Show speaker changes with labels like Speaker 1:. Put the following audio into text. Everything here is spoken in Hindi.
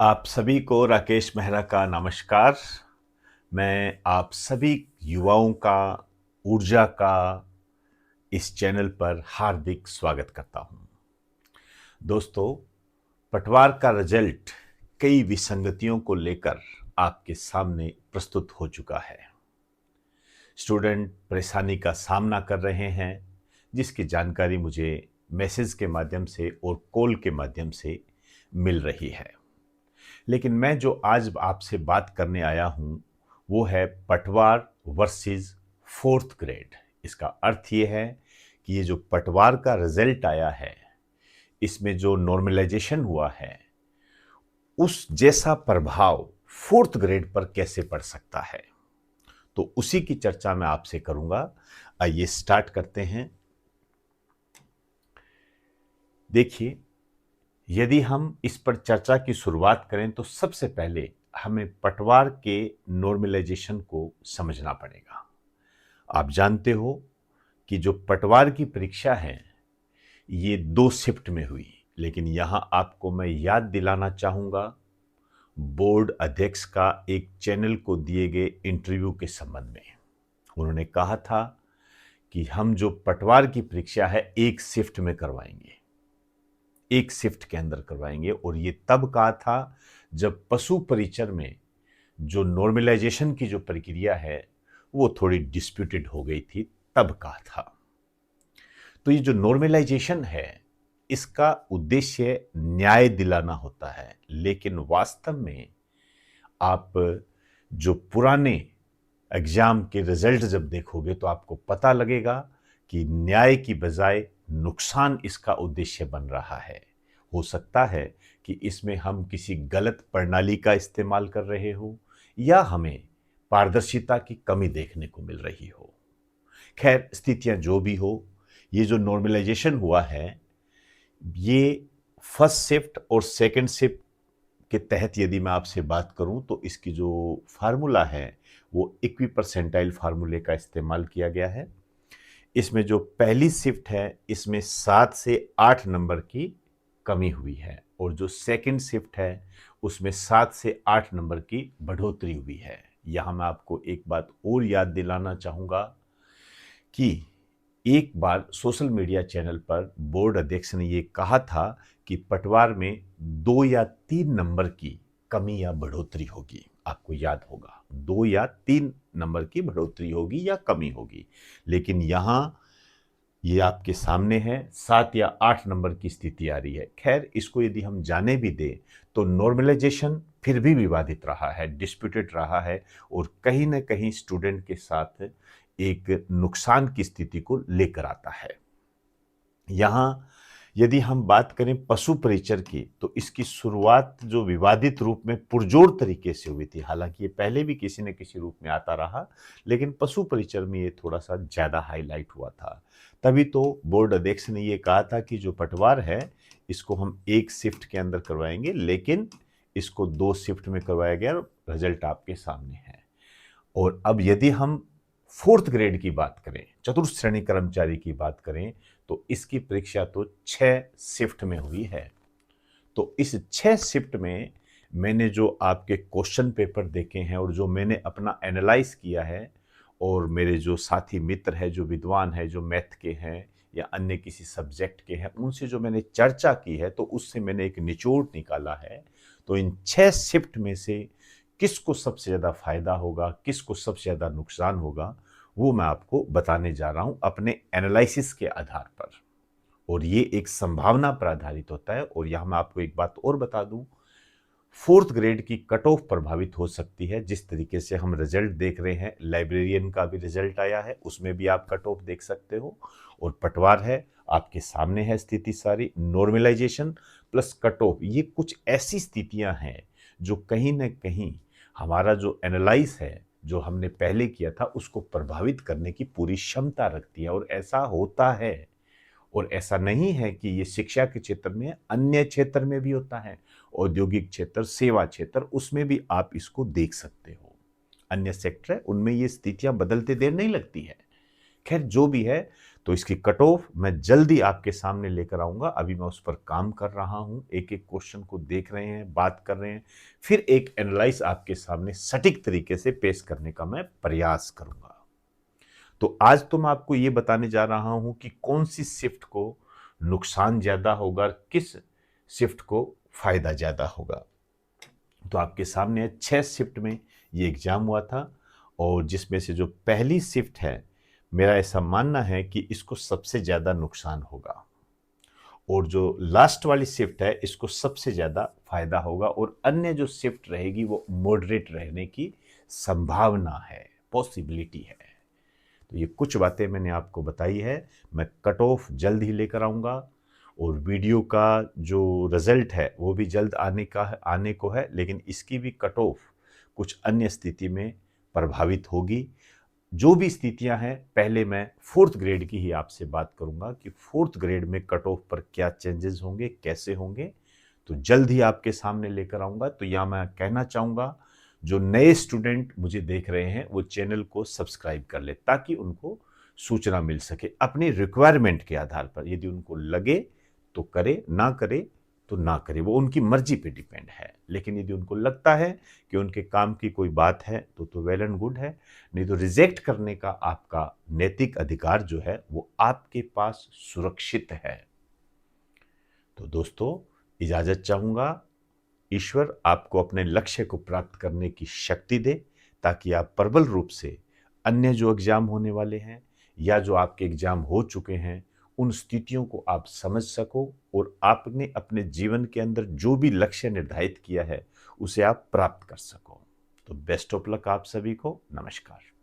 Speaker 1: आप सभी को राकेश मेहरा का नमस्कार। मैं आप सभी युवाओं का, ऊर्जा का इस चैनल पर हार्दिक स्वागत करता हूं। दोस्तों, पटवार का रिजल्ट कई विसंगतियों को लेकर आपके सामने प्रस्तुत हो चुका है। स्टूडेंट परेशानी का सामना कर रहे हैं, जिसकी जानकारी मुझे मैसेज के माध्यम से और कॉल के माध्यम से मिल रही है। लेकिन मैं जो आज आपसे बात करने आया हूं वो है पटवार वर्सेस फोर्थ ग्रेड। इसका अर्थ ये है कि ये जो पटवार का रिजल्ट आया है, इसमें जो नॉर्मलाइजेशन हुआ है, उस जैसा प्रभाव फोर्थ ग्रेड पर कैसे पड़ सकता है, तो उसी की चर्चा मैं आपसे करूंगा। आइए स्टार्ट करते हैं। देखिए, यदि हम इस पर चर्चा की शुरुआत करें तो सबसे पहले हमें पटवार के नॉर्मलाइजेशन को समझना पड़ेगा। आप जानते हो कि जो पटवार की परीक्षा है, ये 2 शिफ्ट में हुई। लेकिन यहां आपको मैं याद दिलाना चाहूंगा बोर्ड अध्यक्ष का एक चैनल को दिए गए इंटरव्यू के संबंध में। उन्होंने कहा था कि हम जो पटवार की परीक्षा है एक शिफ्ट में करवाएंगे, एक शिफ्ट के अंदर करवाएंगे। और ये तब कहा था जब पशु परिचर में जो नॉर्मलाइजेशन की जो प्रक्रिया है वो थोड़ी डिस्प्यूटेड हो गई थी, तब कहा था। तो ये जो नॉर्मलाइजेशन है, इसका उद्देश्य न्याय दिलाना होता है। लेकिन वास्तव में आप जो पुराने एग्जाम के रिजल्ट जब देखोगे तो आपको पता लगेगा कि न्याय की बजाय नुकसान इसका उद्देश्य बन रहा है। हो सकता है कि इसमें हम किसी गलत प्रणाली का इस्तेमाल कर रहे हो या हमें पारदर्शिता की कमी देखने को मिल रही हो। खैर, स्थितियां जो भी हो, ये जो नॉर्मलाइजेशन हुआ है, ये फर्स्ट शिफ्ट और सेकंड शिफ्ट के तहत यदि मैं आपसे बात करूं तो इसकी जो फार्मूला है वो इक्वी परसेंटाइल फार्मूले का इस्तेमाल किया गया है। इसमें जो पहली शिफ्ट है, इसमें 7 से 8 नंबर की कमी हुई है, और जो सेकंड शिफ्ट है उसमें 7 से 8 नंबर की बढ़ोतरी हुई है। यहां मैं आपको एक बात और याद दिलाना चाहूंगा कि एक बार सोशल मीडिया चैनल पर बोर्ड अध्यक्ष ने यह कहा था कि पटवार में 2 या 3 नंबर की कमी या बढ़ोतरी होगी। आपको याद होगा, 2 या 3 नंबर की बढ़ोतरी होगी या कमी होगी। लेकिन यहां ये आपके सामने है 7 या 8 नंबर की स्थिति आ रही है। खैर, इसको यदि हम जाने भी दें तो नॉर्मलाइजेशन फिर भी विवादित रहा है, डिस्प्यूटेड रहा है, और कहीं ना कहीं स्टूडेंट के साथ एक नुकसान की स्थिति को लेकर आता है। यहां यदि हम बात करें पशु परिचर की, तो इसकी शुरुआत जो विवादित रूप में पुरजोर तरीके से हुई थी। हालांकि ये पहले भी किसी न किसी रूप में आता रहा, लेकिन पशु परिचर में ये थोड़ा सा ज्यादा हाईलाइट हुआ था। तभी तो बोर्ड अध्यक्ष ने ये कहा था कि जो पटवार है इसको हम एक शिफ्ट के अंदर करवाएंगे, लेकिन इसको 2 शिफ्ट में करवाया गया। रिजल्ट आपके सामने है। और अब यदि हम फोर्थ ग्रेड की बात करें, चतुर्थ श्रेणी कर्मचारी की बात करें, तो इसकी परीक्षा तो 6 शिफ्ट में हुई है। तो इस 6 शिफ्ट में मैंने जो आपके क्वेश्चन पेपर देखे हैं और जो मैंने अपना एनालाइज किया है, और मेरे जो साथी मित्र हैं, जो विद्वान हैं, जो मैथ के हैं या अन्य किसी सब्जेक्ट के हैं, उनसे जो मैंने चर्चा की है, तो उससे मैंने एक निचोड़ निकाला है। तो इन 6 शिफ्ट में से किसको सबसे ज़्यादा फायदा होगा, किसको सबसे ज़्यादा नुकसान होगा, वो मैं आपको बताने जा रहा हूं अपने एनालिसिस के आधार पर। और ये एक संभावना पर आधारित होता है। और यहां मैं आपको एक बात और बता दूं, फोर्थ ग्रेड की कट ऑफ प्रभावित हो सकती है। जिस तरीके से हम रिजल्ट देख रहे हैं, लाइब्रेरियन का भी रिजल्ट आया है, उसमें भी आप कट ऑफ देख सकते हो। और पटवार है, आपके सामने है स्थिति सारी। नॉर्मलाइजेशन प्लस कट ऑफ, ये कुछ ऐसी स्थितियां हैं जो कहीं ना कहीं हमारा जो एनालाइज है, जो हमने पहले किया था, उसको प्रभावित करने की पूरी क्षमता रखती है। और ऐसा होता है। और ऐसा नहीं है कि ये शिक्षा के क्षेत्र में, अन्य क्षेत्र में भी होता है। औद्योगिक क्षेत्र, सेवा क्षेत्र, उसमें भी आप इसको देख सकते हो। अन्य सेक्टर है, उनमें ये स्थितियां बदलते देर नहीं लगती है। खैर जो भी है, तो इसकी कट ऑफ मैं जल्दी आपके सामने लेकर आऊंगा। अभी मैं उस पर काम कर रहा हूं, एक एक क्वेश्चन को देख रहे हैं, बात कर रहे हैं, फिर एक एनालाइज आपके सामने सटीक तरीके से पेश करने का मैं प्रयास करूंगा। तो आज तो मैं आपको ये बताने जा रहा हूं कि कौन सी शिफ्ट को नुकसान ज्यादा होगा, किस शिफ्ट को फायदा ज्यादा होगा। तो आपके सामने 6 शिफ्ट में ये एग्जाम हुआ था, और जिसमें से जो पहली शिफ्ट है, मेरा ऐसा मानना है कि इसको सबसे ज़्यादा नुकसान होगा, और जो लास्ट वाली शिफ्ट है इसको सबसे ज़्यादा फायदा होगा, और अन्य जो शिफ्ट रहेगी वो मॉडरेट रहने की संभावना है, पॉसिबिलिटी है। तो ये कुछ बातें मैंने आपको बताई है। मैं कट ऑफ जल्द ही लेकर आऊँगा, और वीडियो का जो रिजल्ट है वो भी जल्द आने को है, लेकिन इसकी भी कट ऑफ कुछ अन्य स्थिति में प्रभावित होगी। जो भी स्थितियां हैं, पहले मैं 4th ग्रेड की ही आपसे बात करूंगा कि 4th ग्रेड में कट ऑफ पर क्या चेंजेस होंगे, कैसे होंगे। तो जल्द ही आपके सामने लेकर आऊंगा। तो यहाँ मैं कहना चाहूँगा, जो नए स्टूडेंट मुझे देख रहे हैं वो चैनल को सब्सक्राइब कर ले, ताकि उनको सूचना मिल सके अपनी रिक्वायरमेंट के आधार पर। यदि उनको लगे तो करे, ना करे तो ना करे, वो उनकी मर्जी पे डिपेंड है। लेकिन यदि उनको लगता है कि उनके काम की कोई बात है तो वेल एंड गुड है, नहीं तो रिजेक्ट करने का आपका नैतिक अधिकार जो है वो आपके पास सुरक्षित है। तो दोस्तों, इजाजत चाहूंगा। ईश्वर आपको अपने लक्ष्य को प्राप्त करने की शक्ति दे, ताकि आप प्रबल रूप से अन्य जो एग्जाम होने वाले हैं या जो आपके एग्जाम हो चुके हैं, उन स्थितियों को आप समझ सको, और आपने अपने जीवन के अंदर जो भी लक्ष्य निर्धारित किया है उसे आप प्राप्त कर सको। तो बेस्ट ऑफ लक आप सभी को। नमस्कार।